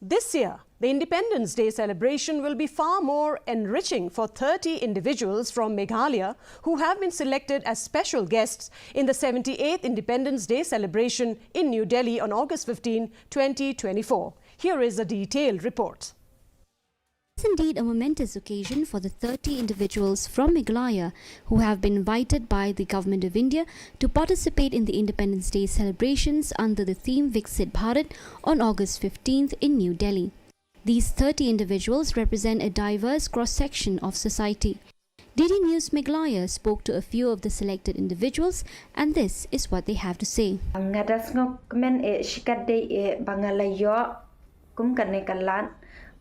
This year, the Independence Day celebration will be far more enriching for 30 individuals from Meghalaya who have been selected as special guests in the 78th Independence Day celebration in New Delhi on August 15, 2024. Here is a detailed report. It's indeed a momentous occasion for the 30 individuals from Meghalaya who have been invited by the Government of India to participate in the Independence Day celebrations under the theme Viksit Bharat on August 15th in New Delhi. These 30 individuals represent a diverse cross-section of society. DD News Meghalaya spoke to a few of the selected individuals, and this is what they have to say.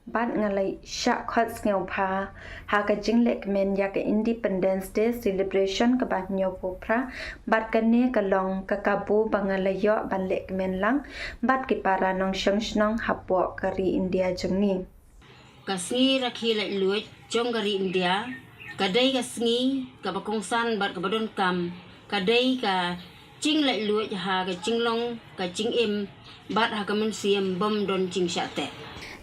Bat ngalai syak khot ngau pha ha ka jinglek men ya ka Independence Day celebration ka bat nyo po pra bat ka ne ka long ka kabu bangalayo ban lek men lang bat ki para nong shang snong hapo kari India jungi ka sngi rakhi lai luet jong kari India ka dai ka sngi ka bakong san bat ka badon kam ka dai ka ching lai luet ha ka jinglong ka jing im bat ha ka mun siem bom don jing shate.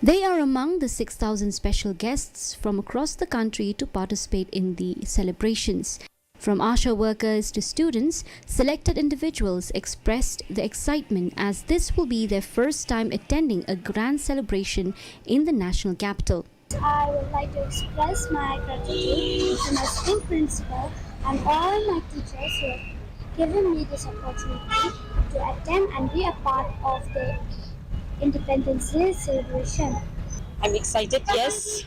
They are among the 6,000 special guests from across the country to participate in the celebrations. From ASHA workers to students, selected individuals expressed the excitement as this will be their first time attending a grand celebration in the national capital. I would like to express my gratitude to my school principal and all my teachers who have given me this opportunity to attend and be a part of the Independence Day celebration. I'm excited, yes.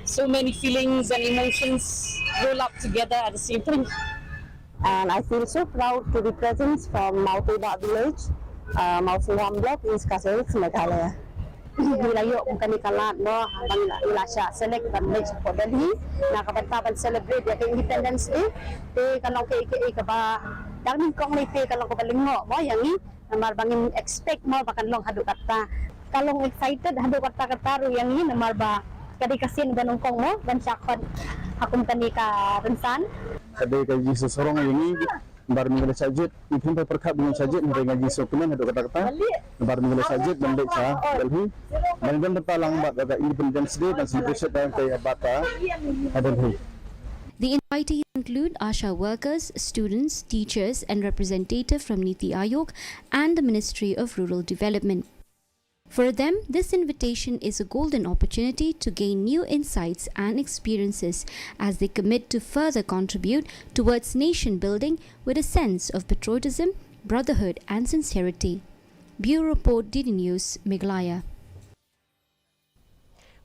So many feelings and emotions roll up together at the same time. And I feel so proud to be present from Mauteba village, Mausuam block in Skasel, Meghalaya. Nilayo kung kanikalat no habang ilasya select bandage for Delhi nakabanta celebrate the Independence Day te kanong ke ba dami kong ni te kanong ko balingo mo yangi namar bangin expect mo bakanlong hadu kata kalong excited hadu kata ru yangi namar ba kadi kasin ganong kong mo dan syakon hakun tani ka rensan kadi ka Jesus sorong yangi bar minggu sajid ipun perkap dengan sajid mereka Jesus kemen hadu kata bar minggu sajid dan baik sa Delhi dan bertalang pada Independence Day dan celebration dan kaya bata Delhi. The invitees include ASHA workers, students, teachers and representative from Niti Aayog and the Ministry of Rural Development. For them, this invitation is a golden opportunity to gain new insights and experiences as they commit to further contribute towards nation building with a sense of patriotism, brotherhood and sincerity. Bureau Report, DD News, Meghalaya.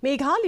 Meghalaya